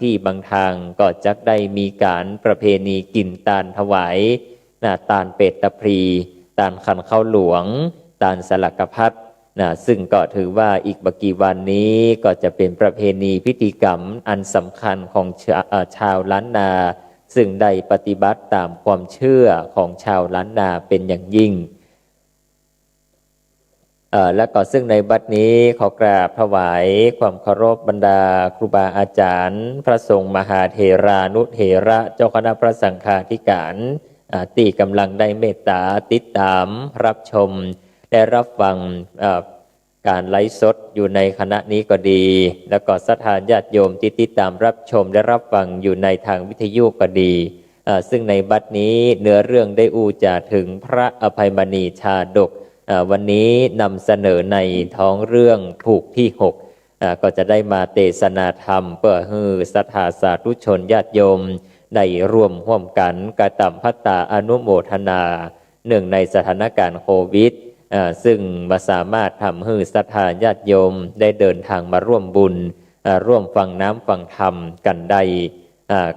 ที่บางทางก็จักได้มีการประเพณีกินตาลถวายตาลเป็ดตะพรีตาลขันข้าวหลวงตาลสลักพัดซึ่งก็ถือว่าอีกบกี่วันนี้ก็จะเป็นประเพณีพิธีกรรมอันสำคัญของชาวล้านนาซึ่งได้ปฏิบัติตามความเชื่อของชาวล้านนาเป็นอย่างยิ่งและก็ซึ่งในบัดนี้ขอกราบถวายความเคารพบรรดาครูบาอาจารย์พระสงฆ์มหาเถรานุเถระเจ้าคณะพระสังฆาธิการที่กำลังได้เมตตาติดตามรับชมได้รับฟังการไลฟ์สดอยู่ในคณะนี้ก็ดีแล้วก็ศรัทธาญาติโยมที่ติดตามรับชมและรับฟังอยู่ในทางวิทยุก็ดีซึ่งในบัดนี้เนื้อเรื่องได้อูจาถึงพระอภัยมณีชาดกวันนี้นำเสนอในท้องเรื่องผูกที่6ก็จะได้มาเทศนาธรรมเพื่อให้ศรัทธาสาธุชนญาติโยมได้ร่วมร่วมกันกระทำพัตตาอนุโมทนาเนื่องในสถานการณ์โควิดซึ่งมาสามารถทำให้ศรัทธาญาติโยมได้เดินทางมาร่วมบุญร่วมฟังน้ำฟังธรรมกันได้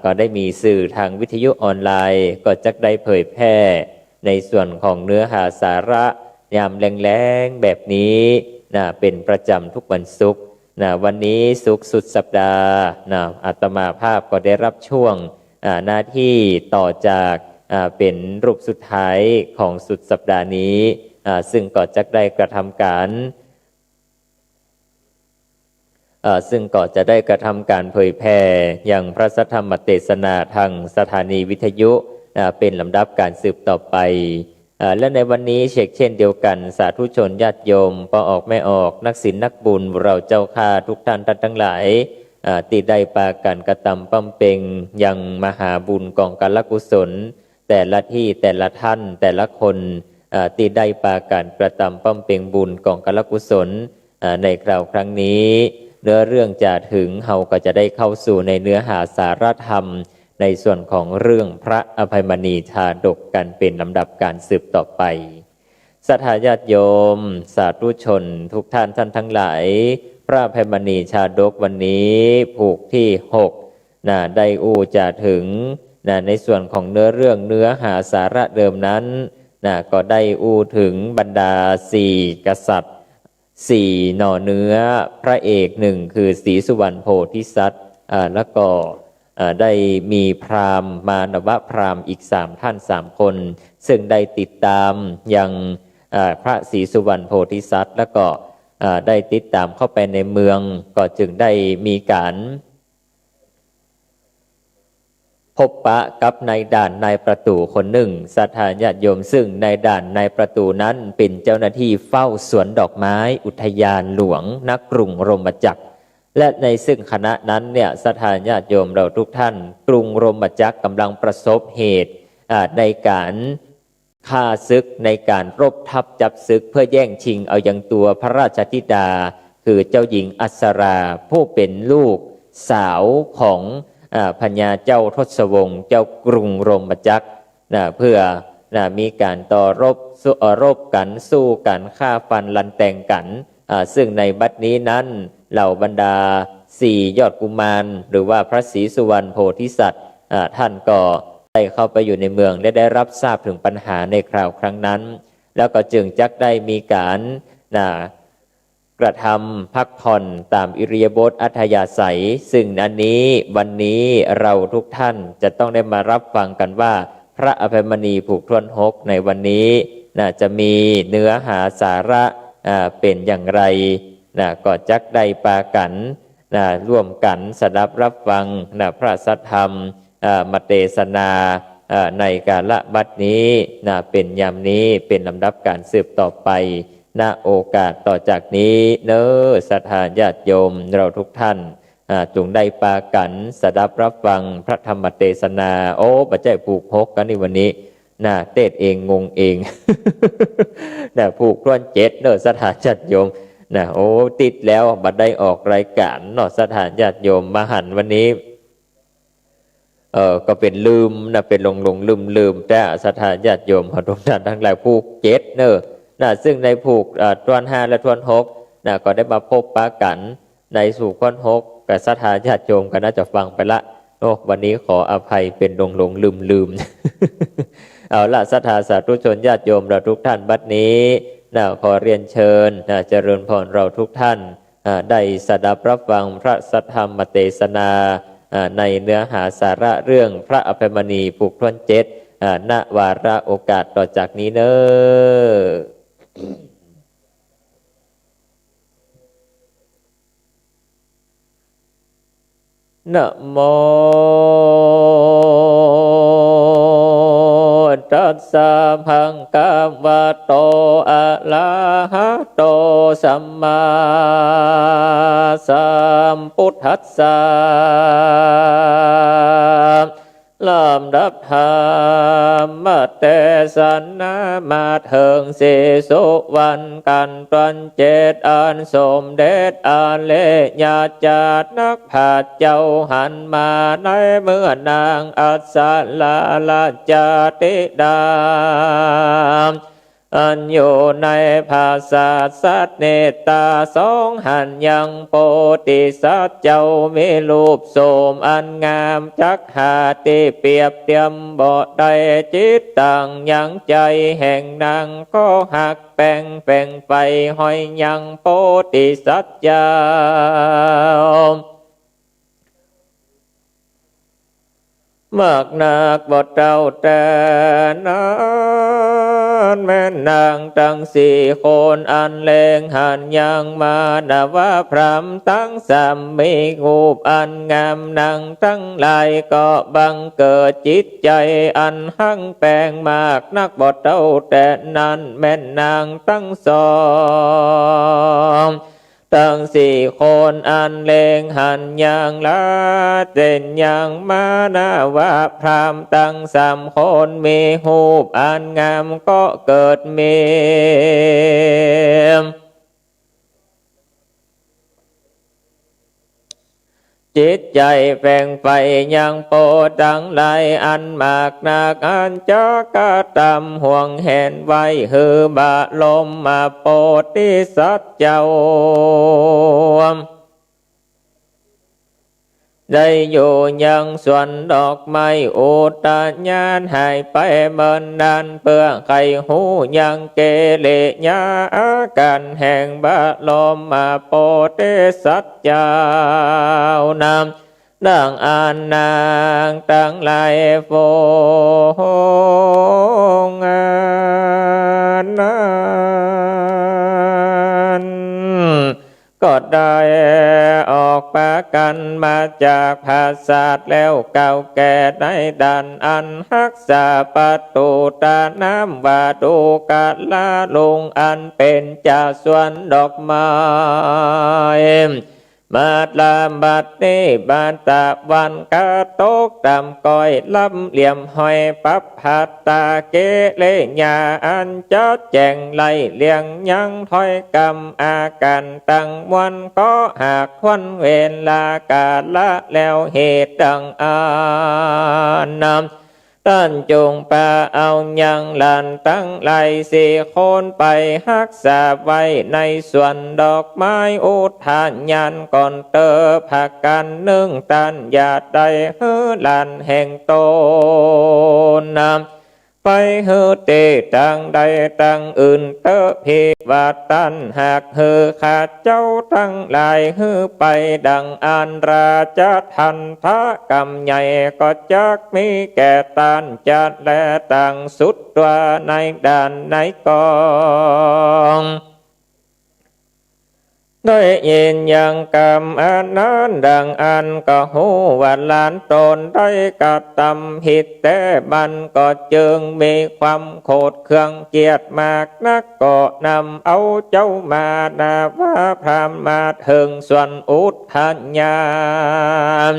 ก็ได้มีสื่อทางวิทยุออนไลน์ก็จะได้เผยแพร่ในส่วนของเนื้อหาสาระยามแรงๆแบบนี้เป็นประจำทุกวันศุกร์วันนี้ศุกร์สุดสัปดาห์อาตมาภาพก็ได้รับช่วงหน้าที่ต่อจากเป็นรูปสุดท้ายของสุดสัปดาห์นี้ซึ่งก็จะได้กระทำการเผยแผ่อย่างพระสัทธรรมเทศนาทางสถานีวิทยุเป็นลำดับการสืบต่อไปและในวันนี้เช่นเดียวกันสาธุชนญาติโยมพอออกไม่ออกนักศีลนักบุญเราเจ้าข้าทุกท่านทั้งหลายที่ได้ปากันกระทำบำเพ็ญยังมหาบุญกองกัลกุศลแต่ละที่แต่ละท่านแต่ละคนที่ได้ปากันกระทำบำเพ็ญบุญกองกัลกุศลในคราวครั้งนี้เนื้อเรื่องจะถึงเฮาก็จะได้เข้าสู่ในเนื้อหาสาระธรรมในส่วนของเรื่องพระอภัยมณีชาดกกันเป็นลำดับการสืบต่อไปศรัทธาญาติโยมสาธุชนทุกท่านทั้งหลายพระอภัยมณีชาดกวันนี้ผูกที่6ได้อูจะถึงในส่วนของเนื้อเรื่องเนื้อหาสาระเดิมนั้นก็ได้อูถึงบรรดา4กษัตริย์4หน่อเนื้อพระเอก1คือศรีสุวรรณโพธิสัตว์แล้วก็ได้มีพราหมณ์มานวพราหมณ์อีก3ท่าน3คนซึ่งได้ติดตามยังพระศรีสุวรรณโพธิสัตว์แล้วก็ได้ติดตามเข้าไปในเมืองก็จึงได้มีการพบปะกับนายด่านนายประตูคนหนึ่งศรัทธาญาติโยมซึ่งนายด่านนายประตูนั้นเป็นเจ้าหน้าที่เฝ้าสวนดอกไม้อุทยานหลวงณกรุงโรมจักรและในซึ่งคณะนั้นเนี่ยศรัทธาญาติโยมเราทุกท่านกรุงโรมจักรกำลังประสบเหตุในการฆ่าศึกในการรบทับจับศึกเพื่อแย่งชิงเอายังตัวพระราชธิดาคือเจ้าหญิงอัสราผู้เป็นลูกสาวของพญาเจ้าทศวงศ์เจ้ากรุงโรมจักรเพื่อมีการต่อรบกันสู้กันฆ่าฟันลันแตงกันซึ่งในบัดนี้นั้นเหล่าบรรดา4ยอดกุมารหรือว่าพระศรีสุวรรณโพธิสัตว์ท่านก็ได้เข้าไปอยู่ในเมืองและได้รับทราบถึงปัญหาในคราวครั้งนั้นแล้วก็จึงจักได้มีการกระทำพักผ่อนตามอิริยาบถอัธยาศัยซึ่งอันนี้วันนี้เราทุกท่านจะต้องได้มารับฟังกันว่าพระอภัยมณีผูกทวน6ในวันนี้จะมีเนื้อหาสาระเป็นอย่างไรก็จักได้ปากันร่วมกันสดับรับฟังพระสัทธรรมมาเทศนาในกาลบัดนี้เป็นยามนี้เป็นลำดับการสืบต่อไปณโอกาสต่อจากนี้เน้อศรัทธาญาติโยมเราทุกท่านจงได้ปากันสดับรับฟังพระธรรมเทศนาโอ้ปัจจัยผูก6กันในวันนี้เทศเองงงเองผูกทวน7เน้อศรัทธาญาติโยมโอ้ติดแล้วบัดได้ออกรายการเนาะศรัทธาญาติโยมมาหันวันนี้ก็เป็นลืมเป็นหลงลืมแต่ศรัทธาญาติโยมทุกท่านทั้งหลายผูก7เน้อซึ่งในผูกทวน5และทวน6ก็ได้มาพบปะกันในสู่ทวน6 กับศรัทธาญาติโยมก็น่าจะฟังไปละโอ้วันนี้ขออภัยเป็นลงลืมเอาละศรัทธาสาธุชนญาติโยมเราทุกท่านบัดนี้ขอเรียนเชิญเจริญพรเราทุกท่านได้สดับรับฟังพระสัทธรรมเทศนาในเนื้อหาสาระเรื่องพระอภัยมณีผูกพรนเจ็ดณวาระโอกาสต่อจากนี้เนอนะโมตัสสะภะคะวะโตอะระหะโตสัมมาสัมพุทธัสสะลำดับธรรมเทศนามาถึงสิสุวรรณกันตรันเจ็ดอันสมเด็จอาเลญาจาดนักผาดเจ้าหันมาในเมื่อนางอัศลาลาจาติดาอันอยู่ในภาษาสัตเนตาสองหันยังโพธิสัตว์เจ้ามีรูปโสมอันงามจักหาติเปรียบเทียมบ่ได้จิตต่างยังใจแห่งนางก็หักแป่งไฟห้อยยังโพธิสัตว์เจ้ามากนักบทเจ้าแต่นั้นแม่นางตั้งสี่คนอันเลงหันยังมาดาว่าพรำตั้งสามมีงูบอันงามนางทั้งหลายก็บังเกิดจิตใจอันหั่งแปลงมากนักบทเจ้าแต่นั้นแม่นางตั้งสองตั้งสี่คนอันเลงหันยังละเด่นยังมานาว่าพรามตั้งสามคนมีหูปอันงามก็เกิดมีจิตใจแฝงไฟยังโปดังไหลอันมากนักอันจักตำห่วงแหนไว้หือบาลมมาโปติสัตเจ้าได้อยู่ยังสวนดอกไม้อุตญาณหายไปเมินนานเพื่อใครหูยังเกเรญาอาการแห่งบาลมมาโปติสัตเจ้านำดังอานนางตั้งหลายโฟงนั้นก็ได้ออกปากันมาจากภาษาทแล้วเก่าแก่ในด่านอันรักษาประตูตาน้ำว่าดูกาลาลุงอันเป็นจ่าสวนดอกไม้มาลาบัดนี้บานตะวันกะตกตำก้อยลำเหลี่ยมหอยปับหัตตาเกเลญาอันจอดแจงไล่เลียงยังถอยกำอาการตั้งวันก็หากวันเวลากาละแล้วเหตุดังนำท่านจงปาเอายังหลานตั้งไหลสี่คนไปรักษาไว้ในสวนดอกไม้อุทานยันก่อนเตอผักกันนึ่งตันอย่าได้ฮือหลานแห่งโตนำไปฮือเตตังใดตังอื่นเตอพิวาตันหากฮือขาดเจ้าทั้งหลายฮือไปดังอันราชทันทะกรรมใหญ่ก็จักมีแก่ตานจัดและต่างสุดตัวในด่านในกองได้ยินยังกรรมอันนั้นดังอันก็หูว่าหลานตนได้กระทำผิดแต่บันก็จึงมีความโกรธเคืองเกลียดมากนักก็นำเอาเจ้ามาดาว่าพรามมาถึงส่วนอุทญาณ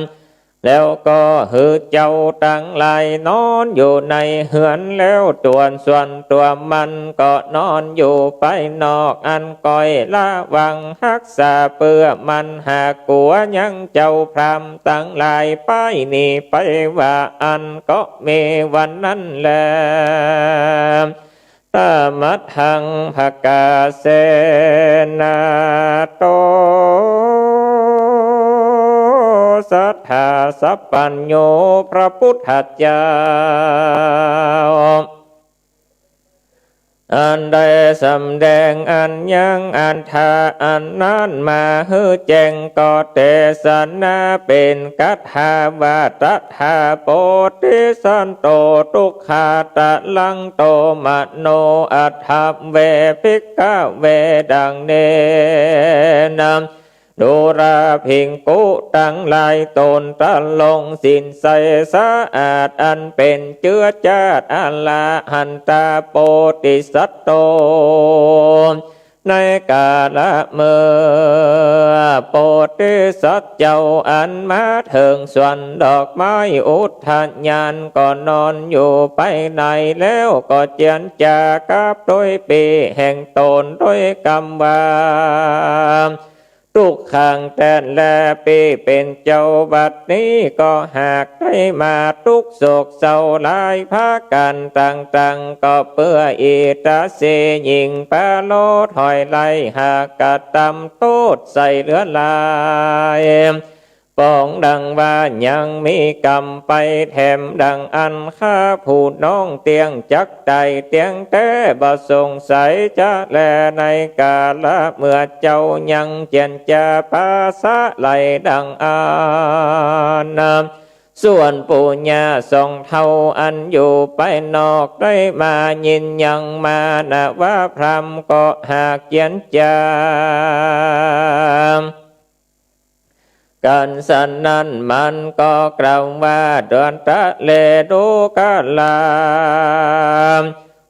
แล้วก็หือเจ้าตั้งหลายนอนอยู่ในเหือนแล้วตัวส่วนตัวมันก็นอนอยู่ไปนอกอันก้อยละวังรักษาเปื้อมันหากกัวยังเจ้าพรามตั้งหลายไปนี่ไปว่าอันก็มีวันนั้นแลตมัดหังภกาเสนาโต ธาสัพพัญโญพระพุทธเจ้าอันใดสำแดงอันยังอันทาอันนั้นมาฮือแจงก็เตสนาเป็นกัตถาวาตัทาโปติสันโตทุกขาตะลังโตมโนอัฏฐเวภิกขเวดังเนนะดูราพิงกุตั้งลายตนตะลงสินใสสะอาดอันเป็นเชื้อชาติอลาหันตาโปติสัตโตในกาละเมื่อโปติสัตเจ้าอันมาถึงส่วนดอกไม้อุทยานก็นอนอยู่ไปในแล้วก็เจียนจากัโดยปีแห่งตนโดยกรรมวาทุกขังแต่แลปีเป็นเจ้าบัดนี้ก็หากได้มาทุกโศกเศร้าลายพากันต่างๆก็เปื่ออิตาเสยิงปาโลถอยไล่หากกะตำโตดใส่เหลือลายปองดังว่ายังมีกรรมไปแถมดังอันข้าผู้น้องเตียงจักใดเตียงแต่บ่สงสัยจะแลในกาละเมื่อเจ้ายังเจียนจะภาษาไหลดังอานส่วนปุญญาทรงเท่าอันอยู่ไปนอกได้มายินยังมานะว่าพรำก็หากเจียนจากันสันนั้นมันก็กล่าวว่าเดือนตะเลดูกาลาม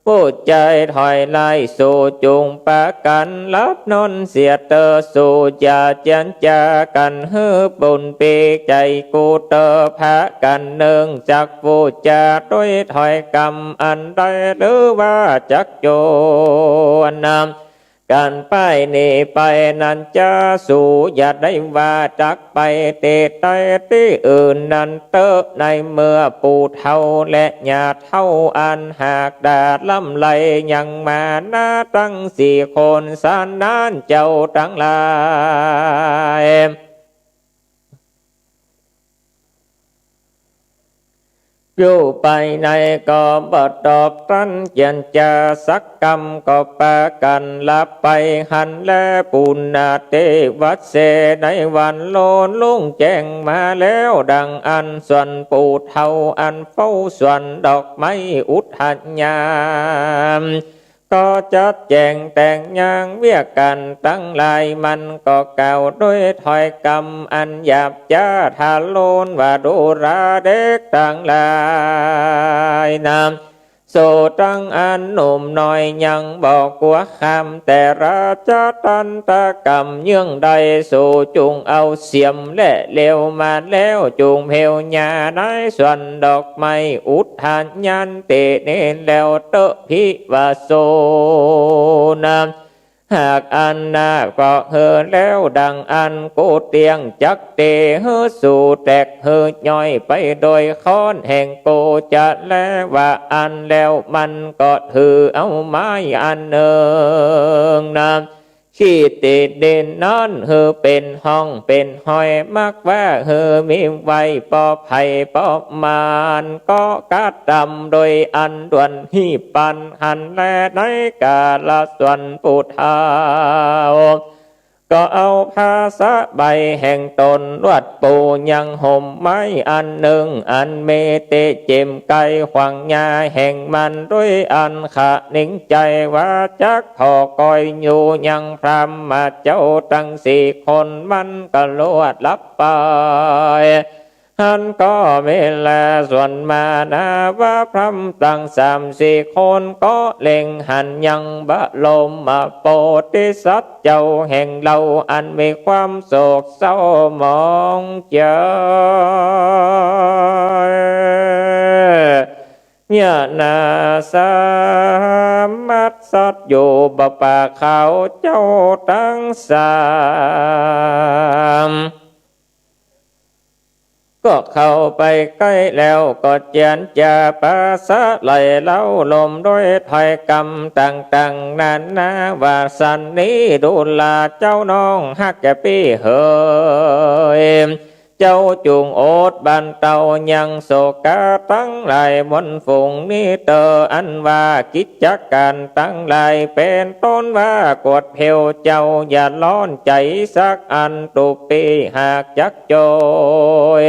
ผู้ใจถอยไล่สู่จุงปะกันรับนนเสียเตอสู่จะเจียนจากันฮือบุญปีใจกูเตอพะกันหนึ่งจากผู้จะด้วยถอยกรรมอันใดหรือว่าจักโจนำการไปนี่ไปนั้นจะสู่อย่าได้ว่าจักไปเตะไตที่อื่นนั้นเตอในเมื่อปู่เท่าและญาเท่าอันหากดาดล้ำไหลยังมาหน้าตั้งสี่คนสานนานเจ้าทั้งหลายอยู่ไปในก็บดอกตันเจียนจาสักกรรมก็ปากันลับไปหันและปุณณเทวัดเสในวันโลนลุงแจ้งมาแล้วดังอันส่วนปู่เท่าอันเฝ้าส่วนดอกไม้อุทยานก็จัดแจงแต่งยางเวียกันตั้งหลายมันก็เก่าด้วยถอยกรรมอันหยาบจ้าทาโลนว่าดูราเด็กต่างหลายนามโสตั้งอันหนุ่มน้อยยังบอกกัวคำแต่ราชตันตะกรรมเยื่องใดสู่จุงเอาเสียมและเลวมาแล้วจุงเพลญาได้ส่วนดอกไม้อุทานยันเตเนแล้วเตพิวาโซนามหากอันนาก็เฮอแล้วดังอันกูเตียงจักเตเฮอสู่แตกเฮอย่อยไปโดยค้อนแห่งโกจะแลว่าอันแล้วมันก็ถือเอาไม้อันเนิงนามขี้ติดเด่นนั้นเฮอเป็นห้องเป็นหอยมักว่าเฮอมีไว้ปอไผ่ปอมานก็กัดดำโดยอันด่วนหีปันหันแลในกาลส่วนปุถาก็เอาภาษาใบแห่งตนรวดปูยังห่มไม้อันหนึ่งอันเมเตเจมไกขวางยาแห่งมันด้วยอันขะนิ่งใจว่าจักพอกอยอยู่ยังพรำมาเจ้าตั้งสี่คนมันก็ลวดลับไปหันก็เวลาส่วนมานาว่าพรำตั้งสามสี่คนก็เล็งหันยังบะลมมาโปติสัตเจ้าแห่งเราอันมีความโศกเศร้ามองเจอยะนาสามัดสัตอยู่บะปะเขาเจ้าตั้งสามก็เข้าไปใกล้แล้วก็เจียนจาภาษาไหลเล่าลมด้วยถ้อยคำต่างๆนานาว่าสันนี้ดูลาเจ้าน้องฮักแกปี้เฮย เจ้าจุงโอดบันเตายังโศกาตั้งหลายมนฝงนี้เตออันว่ากิจจักการตั้งหลายเป็นต้นว่ากดเพวเจ้าอย่าร้อนใจสักอันตุปีหากจักโจย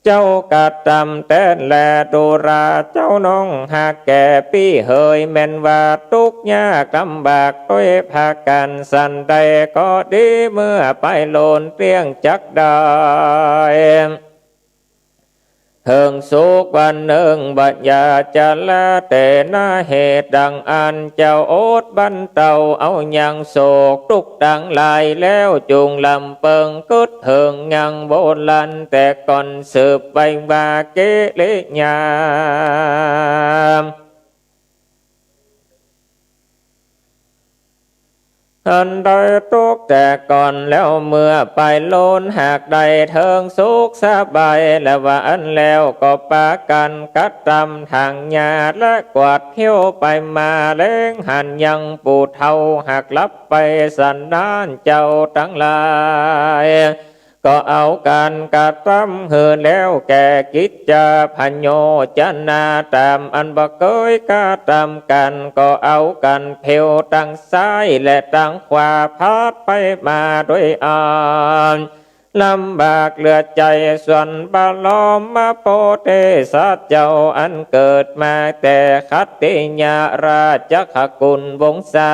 เจ้ากะตำแต่แลดูราเจ้าน้องหากแก่พี่เฮยแม่นว่าทุกยากลำบากด้วยพากันสันใดก็ดีเมื่อไปโลนเตียงจักได้เฮิงสุขวันหนึ่งบัดยาจะละแต่หน้าเหตุดังอันเจ้าโอดบันเตาเอายังโศกทุกดังลายแล้วจุงลำเปิงกึดเฮิงยังโบลันแต่ก่อนสืบไปบาเกเลญาอันใดทุกแต่ก่อนแล้วเมื่อไปโลนหากใดเทิงสุขสบายและว่าอันแล้วก็ปากันกัดตำทางญาและกวาดเที่ยวไปมาเล้งหันยังปูเทาหากลับไปสันดานเจ้าทั้งหลายก็เอาการกระทำเหือแล้วแก่กิจจะพันโยจนาตามอันบ่เคยกระทำกันก็เอากันเพวตั้งซ้ายและตั้งขวาพาดไปมาด้วยอ่านลำบากเหลือใจส่วนบาลอมมาโพเทสัตเจ้าอันเกิดมาแต่คัตติญาราชขกุลวงศา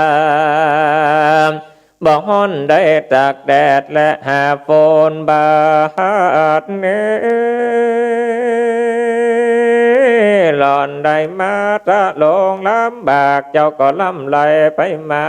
บ่ฮ้อนได้ตากแดดและหาฝนบาดเนหล่อนได้มาตะลงลำบากเจ้าก็ลำไหลไปมา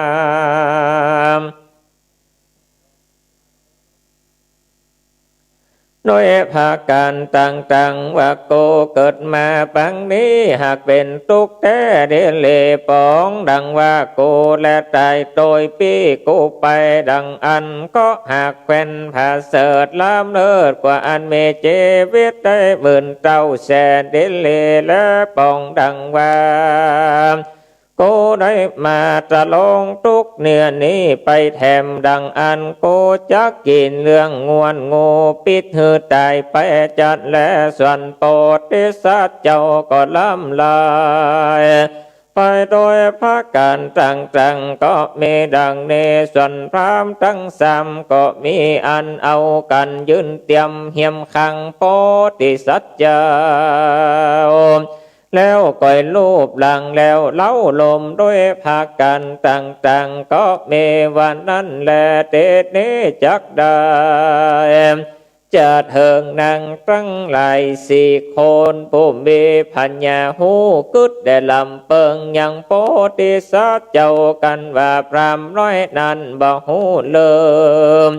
โดยภาการต่างๆว่าโกเกิดมาปังนี้หากเป็นทุกข์แท้เดเลปองดังว่าโกและตายโดยปีกูไปดังอันก็หากแควนผาเสดล้ำเลิศกว่าอันเมเจวิตได้หมื่นเต้าแสนเดเลและปองดังว่าโกได้มาตะลงทุกเนื้อนี้ไปแถมดังอันโกจักกินเรื่องงวนงูปิดหือตายไปจัดและส่วนโปรติสัตเจ้าก็ล้ำลายไปโดยภาการต่างๆก็มีดังเนส่วนพรามทั้งสามก็มีอันเอากันยืนเตรียมเหียมขังโปติสัตเจ้าแล้วก่อยรูปหลังแล้วเล้าลมด้วยภากันต่างๆก็มีวันนั้นแลเตนี้จักได้จะเถิงนางตั้งหลายสี่คนผู้มีพัญญาหูกึดได้ลำเปิงยังโพธิสัตว์เจ้ากันว่าพรำน้อยนั้นบ่หูเลิม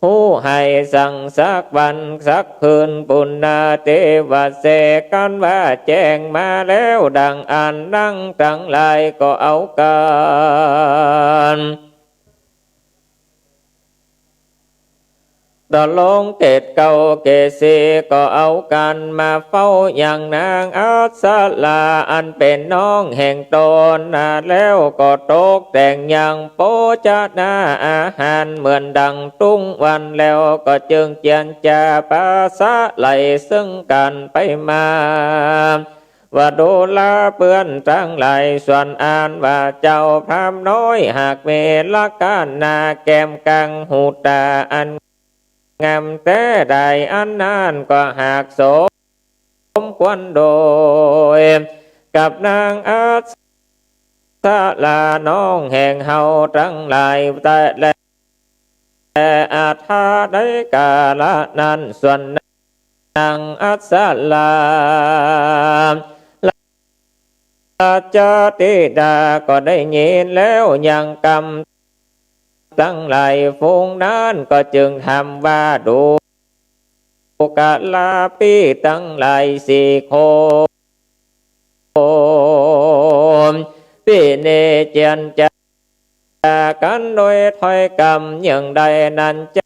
หูให้สั่งสักวันสักคืนปุณณาเทวเสกันว่าแจ้งมาแล้วดังอ่านนั่งทั้งหลายก็เอากันตลงเกตเก่าเกษีก็เอากันมาเฝ้าอย่างนางอัศลาอันเป็นน้องแห่งตนแล้วก็ตกแต่งอย่างโปจนาอาหารเหมือนดังตุ้งวันแล้วก็จึงเจียนจาภาษาไหลซึ่งกันไปมาว่าดูลาเปื้อนทั้งหลายส่วนอ่านว่าเจ้าพรามน้อยหากเมละกันนาแก้มกังหูตาอันงามแต่ใดอันนั้นก็หากสมควรโดยกับนางอัศลาน้องแห่งเฮาทั้งหลายแต่และอาทาได้กาละนั้นส่วนนางอัศลาจติดาก็ได้ยินแล้วยังกำตั้งหลายฟูงนั้นก็จึงทำว่าดูกะลาปีตั้งหลายสี่คนปีเนเจียนจะกันโดยถ้อยคำอย่างใดนั้นจ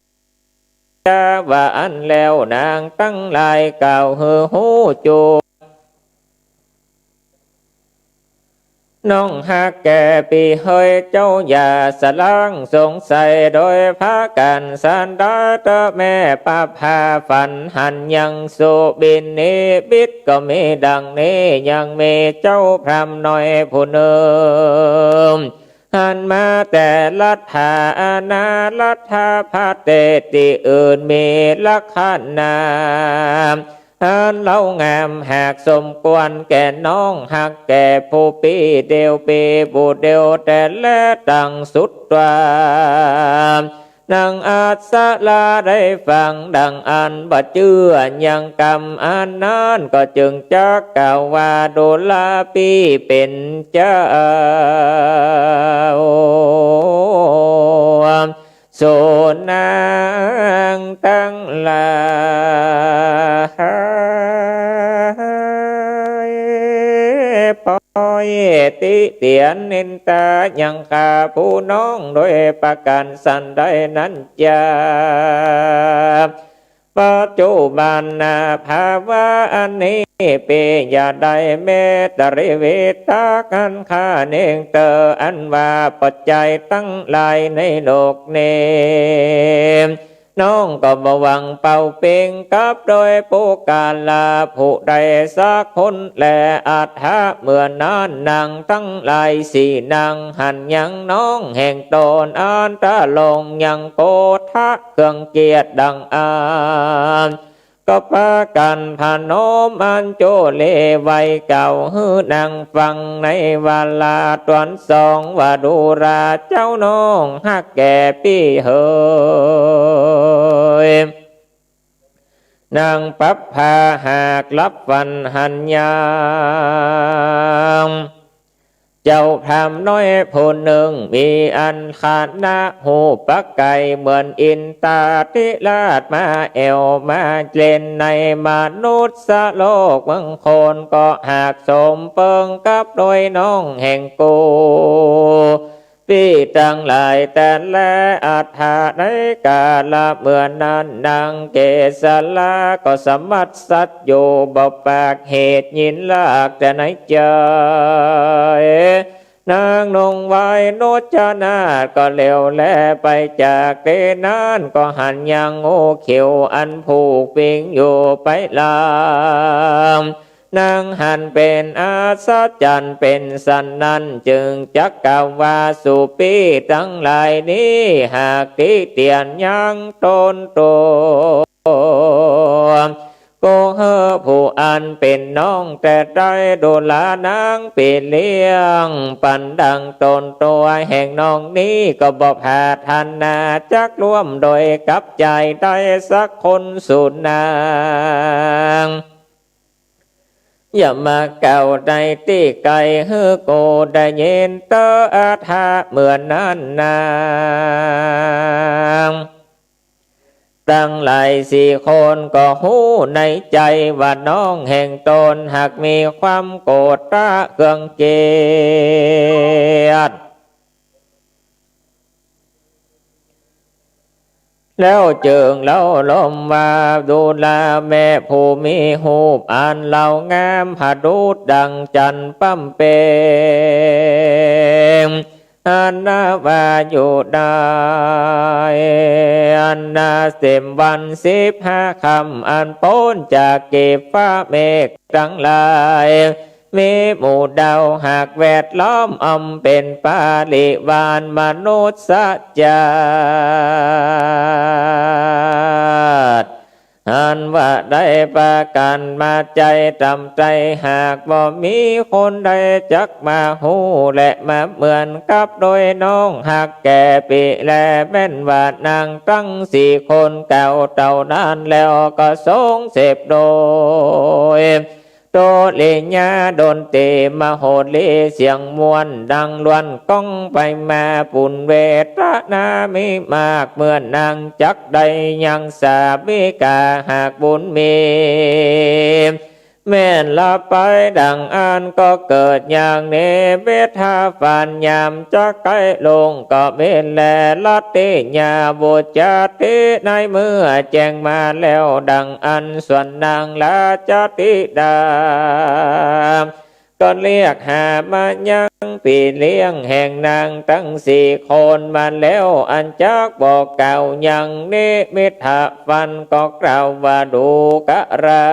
ะว่าอันแล้วนางตั้งหลายกล่าวหือหูจู น้องหักแก่ปีเฮยเจ้าอย่าสลังสงสัยโดยพากันสันดาเตแม่ปาพาฝันหันยังสุบินนี้บิดก็มีดังนี้ยังมีเจ้าพรำน้อยผู้เนิมหันมาแต่ลัทธานาลัทธาพาเตติอื่นมีลักขณาอันเล่างามหากสมควรแก่น้องหักแก่ผู้ปีเดียวปีบูเดียวแต่และดังสุดตวานางอาสาลาได้ฟังดังอันบ่เชื่อยังกรรมอันนั้นก็จึงจะกล่าวว่าโดลาปีเป็นเจ้าโสนางตั้งลายปอยติเตียนนินตายังขาผู้น้องโดยประการสันได้นั้นจะปัจจุบันภาวะอันนี้เปยาได้เมตริเวตากันข้าเนงเตออันว่าปัจจัยตั้งหลายในโลกเนมน้องก็บวังเป่าเป่งกับโดยผู้กาลาผู้ใดสักคนและอาจหาเมื่อนานนางตั้งหลายสี่นางหันยังน้องแห่งตนอันตะลงยังโกทะเครื่องเกียรติดังอานก็พากันพานมอันโจเลไว้เก่าฮือนางฟังในวาลาตวนสองว่าดูราเจ้าน้องหักแก่พี่เฮยนางปับพาหากลับวันหันยามเจ้าพรำน้อยผู้หนึ่งมีอันขาดนาหูปักไก่เหมือนอินตาทิราชมาเอวมาเล่นในมนุษย์โลกเมืองโคนก็หากสมเปิงกับโดยน้องแห่งกูพี่จังหลายแต่และอัฏฐาในกาลเมื่อนั้นนางเกศลาก็สมัติสัตอยู่บปากเหตุยินลากแต่ไหนใจนางนงไว้โนจนาก็เร็วแลไปจากเกนั้นก็หันยังโง่เขียวอันผูกปิงอยู่ไปลามนางหันเป็นอาสาจันเป็นสันนั้นจึงจักกาวาสุปีทั้งหลายนี้หากติเตียนยังตนตัวโกเฮผู้อันเป็นน้องแต่ได้ดูลานางเป็นเลี้ยงปันดังตนตัวแห่งน้องนี้ก็บอกหาทันนาจักร่วมโดยกับใจได้สักคนสุดนางอย่ามาเก่าในที่ไกลเฮือโกได้เย็นเตออาทาเหมือนนั้นนางตั้งหลายสี่คนก็หู้ในใจว่าน้องแห่งตนหากมีความโกรธตะเครื่องเกียรติแล้วเจิงเล่าลมว่าดูแลแม่ผู้มีหูปอันเหล่างามผาดูดดังจันปั้มเปงอันนาว่าอยู่ได้อันนา10 วัน15 ค่ำอันพ้นจากเก็บฟ้าเมฆทั้งหลายมีหมู่ดาวหากแวดล้อมเป็นปาลิวานมนุษย์จาติอันว่าได้ประกันมาใจจำใจหากบ่มีคนใดจักมาหูและมาเหมือนกับโดยน้องหากแก่ปีแลแม่นว่านางตั้ง4 คนเก่าเต่านั้นแล้วก็ทรงเสพโดยโตเลญาโดนเตมาโหดเลเสียงมวนดังล้วนก้องไปมาปุ่นเวทนามีมากเมื่อนางจักใดยังสาบิกาหากบุญมีแม่นลาไปดังอันก็เกิดอย่างเนเวทาฝันยามจักไกลลงก็เม่นแลลัตติญาบุจติในเมื่อแจ้งมาแล้วดังอันส่วนนางลาจติดา ก็เรียกหามายังปีเลี้ยงแห่งนางทั้งสี่คนมาแล้วอันจักบอกเก่ายังนิมิตหฟันก็กล่าวว่าดูกะรา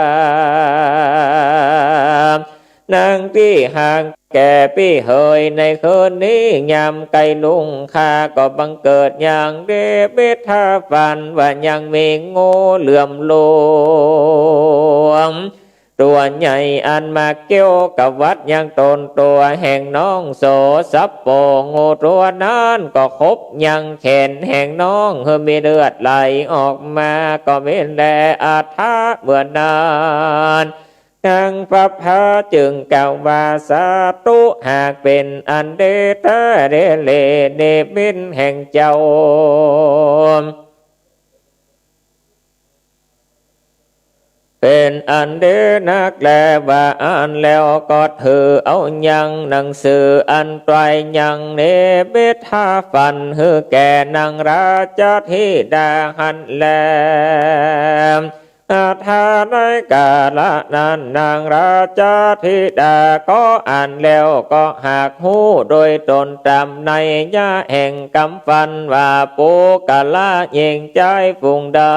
นางที่ห่างแก่พี่เหยในคืนนี้ยามไกลลุงข้าก็บังเกิดอย่างเดบิดท่าฝันว่ายังมีงูเหลื่อมลวงตัวใหญ่อันมาเกี่ยวกับวัดยังตนตัวแห่งน้องโสสับโปงูตัวนั้นก็คบยังแขนแห่งน้องเฮมีเลือดไหลออกมาก็มีแลอาทาเมื่อนานนางพระพาจึงกล่าวว่าสาธุหากเป็นอันเดตาเดเลเนบินแห่งเจ้าเป็นอันเดนักแลว่าอันแล้วก็ถือเอายังหนังสืออันปลายยังเนบิทาฟันฮือแก่นางราชธิดาหันแลอาทาในกาละนั้นนางราชธิดาก็อ่านแล้วก็หากหูโดยตนตามในยะแห่งกำฟันว่าปูกาละยิงใจฟุงได้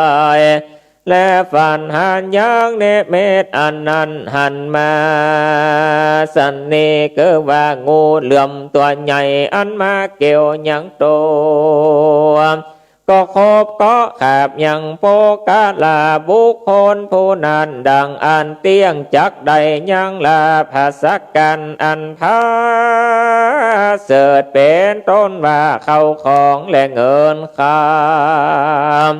และฝันหันยังเนเมตอันนั้นหันมาสันนิก็ว่างูเหลื่อมตัวใหญ่อันมาเกี่ยวยังโตก็คบก็ขาบยังโปกาลาบุคคลผู้นั้นดังอันเตียงจักใดยังลาภาษกันอันพาเสดเป็นต้นว่าเข้าของและเงินคาม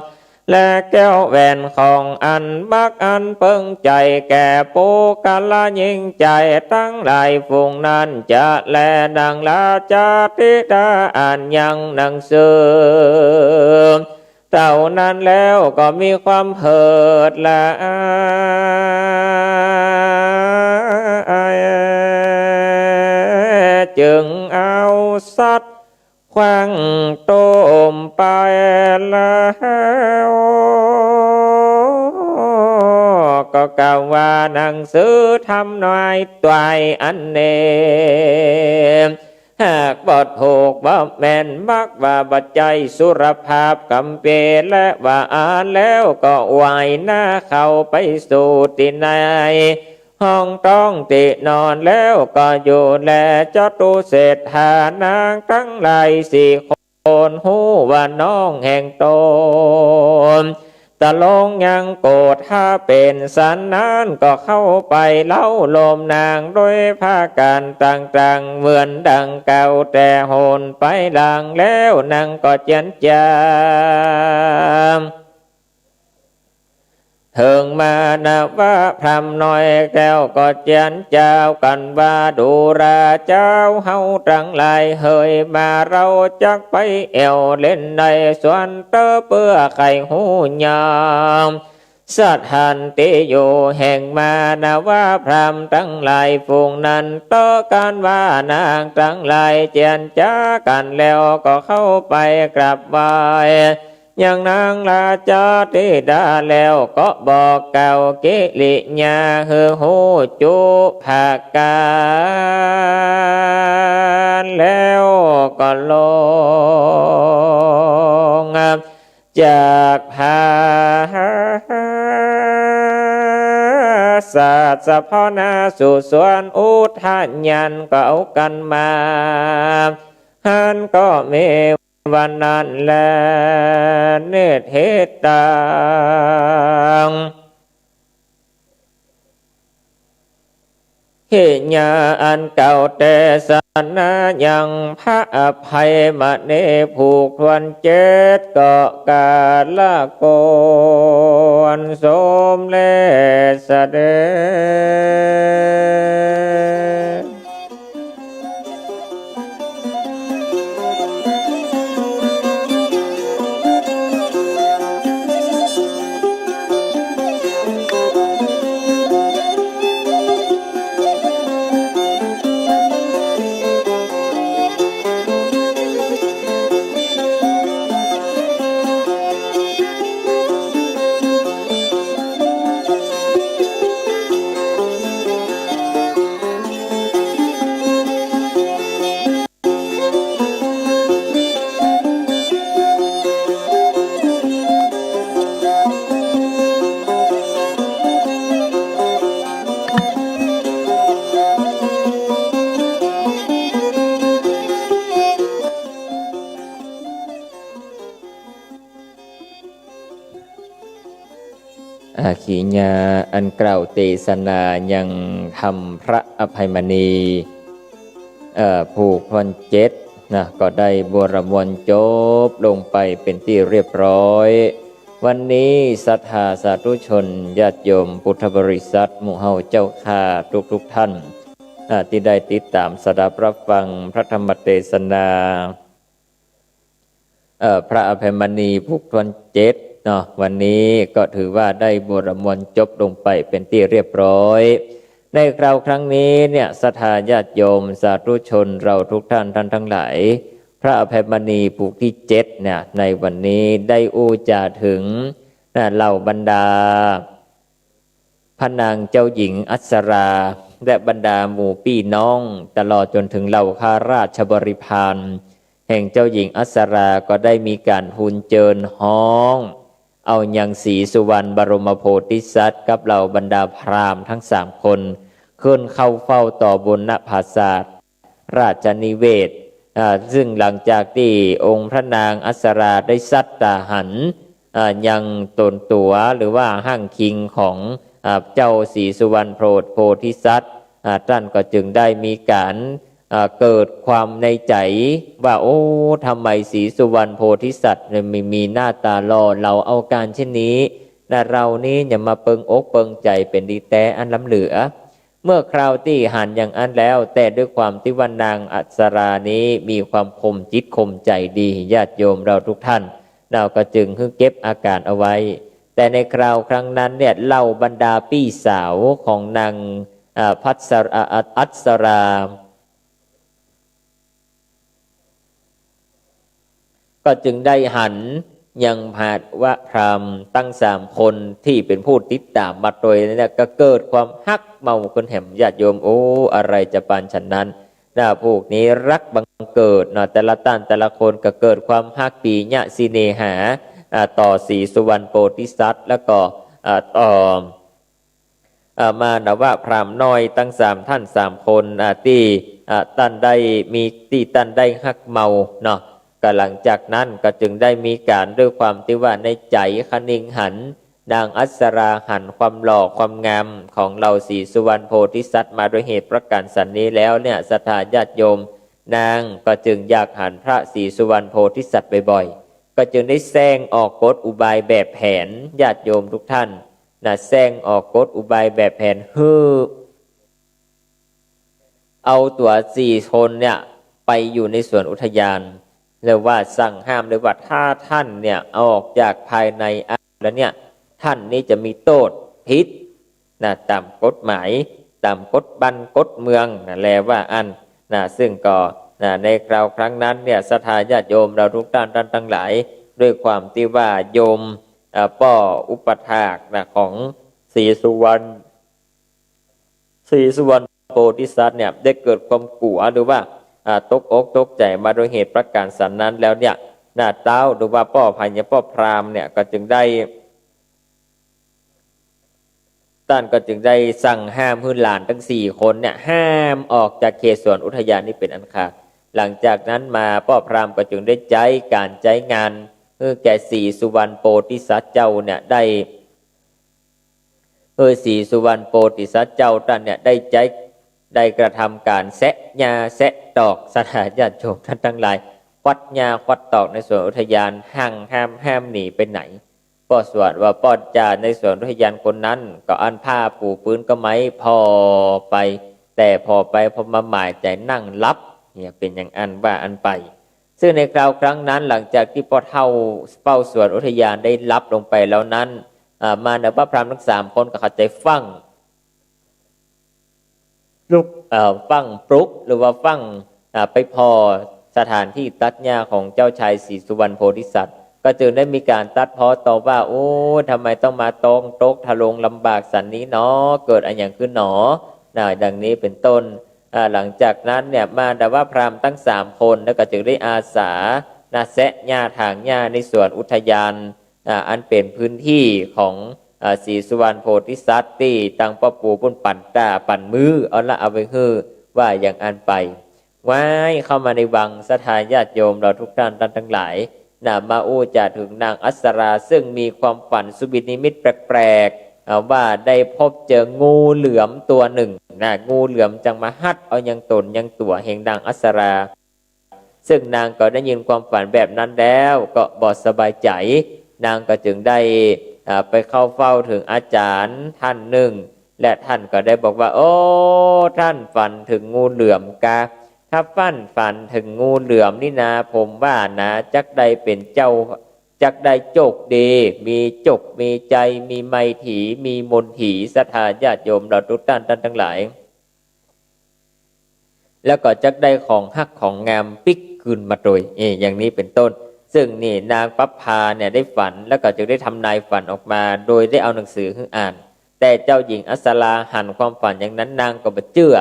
และแก้วแหวนของอันบักอันเปิงใจแก่ปูกาลยิ่งใจตั้งหลายฝูงนั้นจะแลดังลาจาติดาอ่านยังหนังสือเท่านั้นแล้วก็มีความเหิดละจึงเอาสัตว์ขว้างโตมไปแล้วก็กล่าวว่าหนังสือทำน้อยตวายอันเนมหากบทถูกบ่แม่นมักว่าบัจจัยสุรภาพกำเปและว่าอ่านแล้วก็ไหวหน้าเข้าไปสู่ที่ในห้องต้องตินอนแล้วก็อยู่แลจตุเศรษฐานางทั้งหลายสี่คนหูว่าน้องแห่งตนตะลงยังโกรธถ้าเป็นสันนั้นก็เข้าไปเล่าลมนางด้วยผ้าการต่างๆเหมือนดังเก่าแต่โหนไปหลังแล้วนางก็เจียนจามถึงมานาว่าพรำน้อยแก้วก็เจียนเจ้ากันว่าดูราเจ้าเฮาทั้งหลายเฮยมาเราจักไปเอวเล่นในสวนเตอเปื้อไข่หูยามสถานติอยู่แห่งมานาว่าพรำทั้งหลายฝูงนั้นเตอกันว่านางทั้งหลายเจียนจ้ากันแล้วก็เข้าไปกราบไหว้ยังนางราชธิดาแล้วก็บอกเก่ากิริยาฮือหูจุภาการแล้วก็ลงจากพาศาสพนาสู่สวนอุทานยันก็เอากันมาหันก็มีวันนั้นแลเนตเหตุตังหิญาอันเก่าแต่สนายังพระอภัยมาเนผูกทวนเจ็ดก็กาละโกนสมเลสเด ขีญาอันกล่าวเทศนายังทำพระอภัยมณีผูกพรเจ็ดนะก็ได้บวรมวลจบลงไปเป็นที่เรียบร้อย วันนี้ศรัทธาสาธุชนญาติโยมพุทธบริษัทหมู่เฮาเจ้าข้าทุกท่านที่ได้ติดตามสดับรับฟังพระธรรมเทศนาพระอภัยมณีผูกพรเจ็ดเนาะวันนี้ก็ถือว่าได้บวรมวลจบลงไปเป็นที่เรียบร้อยในคราวครั้งนี้เนี่ยศรัทธาญาติโยมสาธุชนเราทุกท่านทั้งหลายพระอภัยมณีผูกที่เจ็ดเนี่ยในวันนี้ได้อู้จาถึงเหล่าบรรดาพระนางเจ้าหญิงอัศราและบรรดาหมู่พี่น้องตลอดจนถึงเหล่าข้าราชบริพารแห่งเจ้าหญิงอัศราก็ได้มีการฮูนเจิญฮ้องเอายังศรีสุวรรณบรมโพธิสัตว์กับเหล่าบรรดาพราหมณ์ทั้ง3 คนขึ้นเข้าเฝ้าต่อบนณปราสาทราชนิเวศซึ่งหลังจากที่องค์พระนางอัศราได้สัตตาหันยังตนตัวหรือว่าห้างคิงของเจ้าศรีสุวรรณโพธิสัตว์ท่านก็จึงได้มีการเกิดความในใจว่าโอ้ทำไมศรีสุวรรณโพธิสัตว์มีหน้าตาหล่อเราเอาการเช่นนี้แต่เรานี้อย่ามาเปิงอกเปิงใจเป็นดีแต่อันล้ำเหลือเมื่อคราวที่หันอย่างอันแล้วแต่ด้วยความที่ว่านางอัศรานี้มีความคมจิตคมใจดีญาติโยมเราทุกท่านเราก็จึงเก็บอาการเอาไว้แต่ในคราวครั้งนั้นเนี่ยเล่าบรรดาพี่สาวของนางอัศราก็จึงได้หันยังผาดว่าพราหมณ์ตั้ง3 คนที่เป็นผู้ติดตามมาโดยเนี่ยก็เกิดความฮักเมาคนแห่มญาติโยมโอ้อะไรจะปานฉันนั้นพวกนี้รักบังเกิดเนาะแต่ละท่านแต่ละคนก็เกิดความฮักปีญะสิเนหาต่อศรีสุวรรณโพธิสัตว์แล้วก็ต่อมานะว่าพราหมณ์น้อยตั้ง3 ท่าน3 คนที่ท่านได้มีที่ท่านได้ฮักเมาเนาะก็หลังจากนั้นก็จึงได้มีการด้วยความที่ว่าในใจคณิงหันนางอัศราหันความหล่อความงามของเราศรีสุวรรณโพธิสัตว์มาโดยเหตุประการสันนี้แล้วเนี่ยศรัทธาญาติโยมนางก็จึงอยากหันพระศรีสุวรรณโพธิสัตว์บ่อยๆก็จึงได้แซงออกกฎอุบายแบบแผนญาติโยมทุกท่านแซงออกกฎอุบายแบบแผนเอาตัว4 คนเนี่ยไปอยู่ในสวนอุทยานเรียกว่าสั่งห้ามเลยว่าถ้าท่านเนี่ยออกจากภายในแล้วเนี่ยท่านนี้จะมีโทษพิษตามกฎหมายตามกฎบ้านกฎเมืองแลว่าอันซึ่งก็ในคราวครั้งนั้นเนี่ยศรัทธาญาติโยมเราทุกท่านทั้งหลายด้วยความที่ว่าโยมป้ออุปถากของศรีสุวรรณโพธิสัตว์เนี่ยได้เกิดความกลัวหรือว่าตกอกตกใจมาโดยเหตุประการสันนั้นแล้วเนี่ยเต้าหรือว่าป้อพญาป้อพราหมณ์เนี่ยก็จึงได้ท่านก็จึงได้สั่งห้ามให้หลานทั้ง4 คนเนี่ยห้ามออกจากเขตสวนอุทยานนี้เป็นอันขาดหลังจากนั้นมาป้อพราหมณ์ก็จึงได้ใจการใจงานแก่ศรีสุวรรณโพธิสัตว์เจ้าเนี่ยได้ศรีสุวรรณโพธิสัตว์เจ้าท่านเนี่ยได้กระทำการแซะหญ้าแซะตอกสถานญาติโยมท่านทั้งหลายควัดหญ้าควัดตอกในสวนอุทยานห้ามหนีไปไหนป้อสวดว่าป้อจ่าในสวนอุทยานคนนั้นก็อันผ้าปูพื้นก็ไม่พอไปแต่พอไปพอมาหมายใจนั่งรับเนี่ยเป็นอย่างอันว่าอันไปซึ่งในคราวครั้งนั้นหลังจากที่ป้อเท่าเป้าสวนอุทยานได้รับลงไปแล้วนั้นมาเนพระพราหมณ์ทั้ง3 คนก็เข้าใจฟังลุกฟังปลุกหรือว่าฟังไปพอสถานที่ตัดหญ้าของเจ้าชายศรีสุวรรณโพธิสัตว์ก็จึงได้มีการตัดพ้อต่อว่าโอ้ทำไมต้องมาตกทะลงลำบากสันนี้เนาะเกิดอะไรอย่างขึ้นหนอดังนี้เป็นต้นหลังจากนั้นเนี่ยมาดาว่าพราหมณ์ทั้ง3 คนแล้วก็จึงได้อาสาแซะหญ้าถางหญ้าในสวนอุทยานอันเป็นพื้นที่ของศรีสุวรรณโพธิสัตว์ที่ตั้งป้อปูปุ่นปั่นตาปั่นมือเอาละเอาไปว่าอย่างอันไปไว้เข้ามาในวังศรัทธาญาติโยมเราทุกท่านทั้งหลายมาอู้จาถึงนางอัศราซึ่งมีความฝันสุบินิมิตแปลก ว่าได้พบเจองูเหลือมตัวหนึ่งนะงูเหลือมจังมาฮัดเอายังตนยังตัวแห่งดังอัสราซึ่งนางก็ได้ยินความฝันแบบนั้นแล้วก็บ่สบายใจนางก็จึงได้ไปเข้าเฝ้าถึงอาจารย์ท่านหนึ่งและท่านก็ได้บอกว่าโอ้ท่านฝันถึงงูเหลือมกะถ้าฝันถึงงูเหลือมนี่นะผมว่านะจักได้เป็นเจ้าจักได้โจกดีมีจกมีใจมีไมตรีมีมนถีศรัทธาญาติโยมเราทุกท่านทั้งหลายแล้วก็จักได้ของฮักของงามปิกคืนมาโดยอย่างนี้เป็นต้นซึ่งนี่นางปัปพาเนี่ยได้ฝันแล้วก็จึงได้ทำนายฝันออกมาโดยได้เอาหนังสือขึ้นอ่านแต่เจ้าหญิงอัสราหันความฝันอย่างนั้นนางก็บ่เชื่อ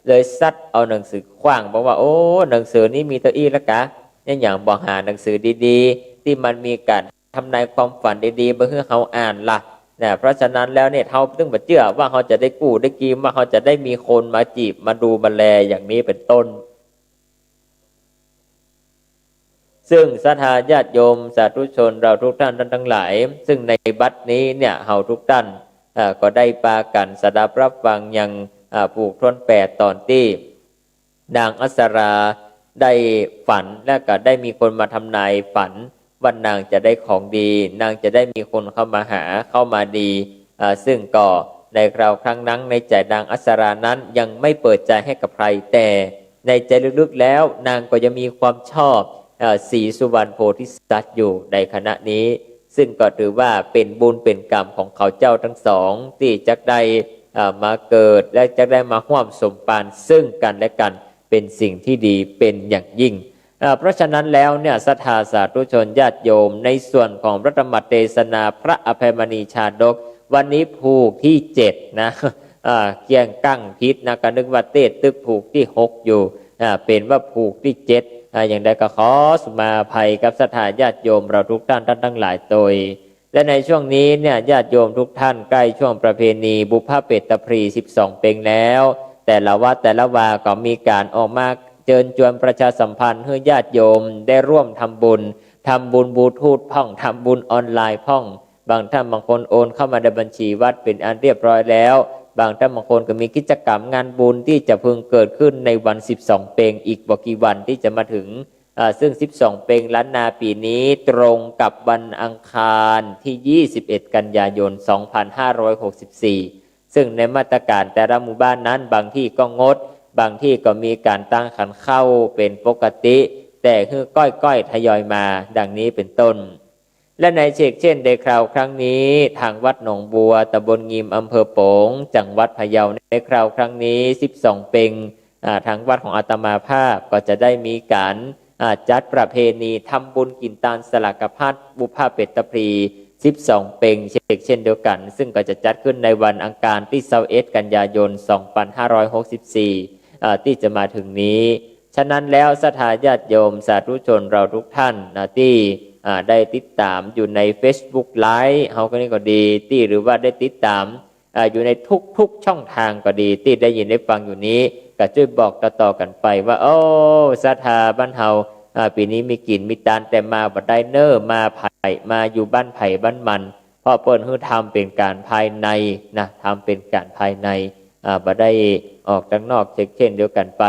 เลยซัดเอาหนังสือขว้างบอกว่าโอ้หนังสือนี้มีตัวอี้ละกะเนี่ยอย่างบอกหาหนังสือดีๆที่มันมีการทำนายความฝันดีๆเพื่อให้เขาอ่านล่ะนะเพราะฉะนั้นแล้วเนี่ยเขาต้องบ่เชื่อว่าเขาจะได้กู้ได้กีมว่าเขาจะได้มีคนมาจีบมาดูมาแลอย่างนี้เป็นต้นซึ่งศรัทธาญาติโยมสาธุชนเราทุกท่านทั้งหลายซึ่งในบัดนี้เนี่ยเฮาทุกท่านก็ได้ปากันสดับรับฟังอย่างผูกทน8ตอนที่นางอัสราได้ฝันและก็ได้มีคนมาทำนายฝันว่านางจะได้ของดีนางจะได้มีคนเข้ามาหาเข้ามาดีซึ่งก็ในคราวครั้งนั้นในใจนางอัสรานั้นยังไม่เปิดใจให้กับใครแต่ในใจลึกๆแล้วนางก็ยังมีความชอบศรีสุวรรณโพธิสัตว์อยู่ในขณะนี้ซึ่งก็ถือว่าเป็นบุญเป็นกรรมของเขาเจ้าทั้งสองที่จะได้มาเกิดและจะได้มาร่วมสมปานซึ่งกันและกันเป็นสิ่งที่ดีเป็นอย่างยิ่งเพราะฉะนั้นแล้วเนี่ยศรัทธาสาธุชนญาติโยมในส่วนของพระธรรมเทศนาพระอภัยมณีชาดกวันนี้ผูกที่7นะเกี่ยงกั้งพิษนะก็นึกว่าเต้ตึกผูกที่6อยู่เป็นว่าผูกที่7อย่างใดก็ขอสุมาภัยกับศรัทธาญาติโยมเราทุกท่านทั้งหลายโดยและในช่วงนี้เนี่ยญาติโยมทุกท่านใกล้ช่วงประเพณีบุพเพตพรี12 เพ็งแล้วแต่ละวัดแต่ละวาก็มีการออกมาเชิญชวนประชาสัมพันธ์ให้ญาติโยมได้ร่วมทำบุญบลูทูธพ่องทำบุญออนไลน์พ่องบางท่านบางคนโอนเข้ามาในบัญชีวัดเป็นอันเรียบร้อยแล้วบางท่านบางคนก็มีกิจกรรมงานบุญที่จะพึงเกิดขึ้นในวัน12 เพ็งอีกบ่กี่วันที่จะมาถึงซึ่ง12 เพ็งล้านนาปีนี้ตรงกับวันอังคารที่21 กันยายน 2564ซึ่งในมาตรการแต่ละหมู่บ้านนั้นบางที่ก็งดบางที่ก็มีการตั้งขันเข้าเป็นปกติแต่คือก้อยๆทยอยมาดังนี้เป็นต้นและในเช่นในคราวครั้งนี้ทางวัดหนองบัวตำบลงิมอำเภอโป๋งจังหวัดพะเยาในคราวครั้งนี้12 เพ็งทางวัดของอาตมาภาพก็จะได้มีการจัดประเพณีทำบุญกินตาลสลักพัดบุพเพตพรี12 เพ็งเช่นเดียวกันซึ่งก็จะจัดขึ้นในวันอังคารที่21 กันยายน 2564ที่จะมาถึงนี้ฉะนั้นแล้วศรัทธาญาติโยมสาธุชนเราทุกท่านที่ได้ติดตามอยู่ใน Facebook Live เฮาก็นี่ก็ดีที่หรือว่าได้ติดตามอยู่ในทุกช่องทางก็ดีที่ได้ยินได้ฟังอยู่นี้ก็ช่วยบอกต่อๆกันไปว่าโอ้ศรัทธาบ้านเฮาปีนี้มีกินมีตาลแต่มาบ่ได้เนอมาไผ่มาอยู่บ้านไผ่บ้านมันเพราะเปิ้นฮือทำเป็นการภายในนะทำเป็นการภายในบ่ได้ออกจากนอกเช่นเดียวกันไป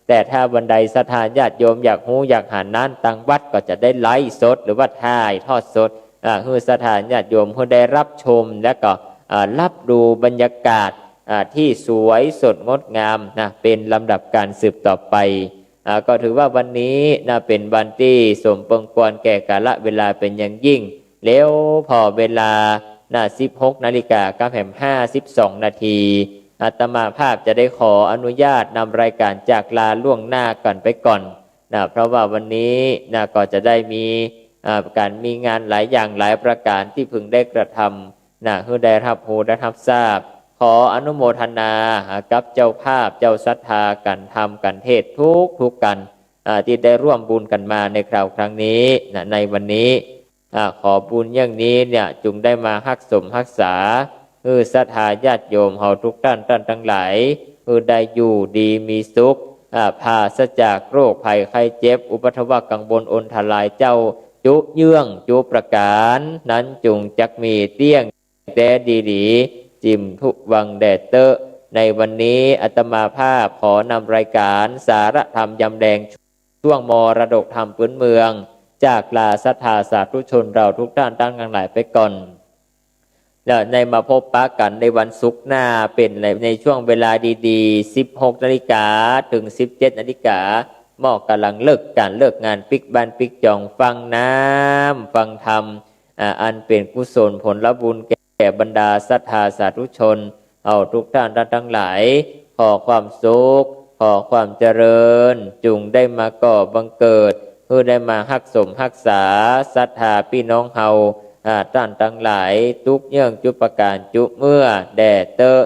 แต่ถ้าบันไดศรัทธาญาติโยมอยากหูอยากหานั้นตังวัดก็จะได้ไลฟ์สดหรือว่าถ่ายทอดสดให้ศรัทธาญาติโยมผู้ได้รับชมและก็รับดูบรรยากาศที่สวยสดงดงามนะเป็นลำดับการสืบต่อไปก็ถือว่าวันนี้นะเป็นวันที่สมควรแก่กาลเวลาเป็นอย่างยิ่งแล้วพอเวลา16:52 นาทีอาตมาภาพจะได้ขออนุญาตนำรายการจากลาล่วงหน้ากันไปก่อนนะเพราะว่าวันนี้นะก็จะได้มีการมีงานหลายอย่างหลายประการที่พึงได้กระทำนะเพื่อได้รับรู้ได้รับทราบขออนุโมทนากับเจ้าภาพเจ้าศรัทธากันทำกันเทศทุกกันที่ได้ร่วมบุญกันมาในคราวครั้งนี้นะในวันนี้ขอบุญอย่างนี้เนี่ยจุงได้มารักษาศรัทธาญาติโยมเฮาทุกท่านทั้งหลายได้อยู่ดีมีสุขปราศจากโรคภัยไข้เจ็บอุปัฏฐวกังวลอนทลายเจ้าจุเยื่องจุประการนั้นจุงจักมีเตี้ยงแต่ดี จิมทุวังแดดเตอในวันนี้อาตมาภาพขอนำรายการสารธรรมยำแดงช่วงมรดกธรรมพื้นเมืองจากลาศรัทธาสาธุชนเราทุกท่านตั้งทั้งหลายไปก่อนแล้วในมาพบปะกันในวันศุกร์หน้าเป็นในช่วงเวลาดีๆ 16 นาฬิกาถึง 17 นาฬิกาหมอกกำลังเลิกงานปิกบ้านปิกจองฟังน้ำฟังธรรมอันเป็นกุศลผลบุญแก่บรรดาศรัทธาสาธุชนเอาทุกท่านทั้งหลายขอความสุขขอความเจริญจุงได้มาก่อบังเกิดเพื่อได้มารักสมรักษาศรัทธาพี่น้องเฮาท่านทั้งหลายทุกเยื่องจุปการจุเมื่อแด่เตอ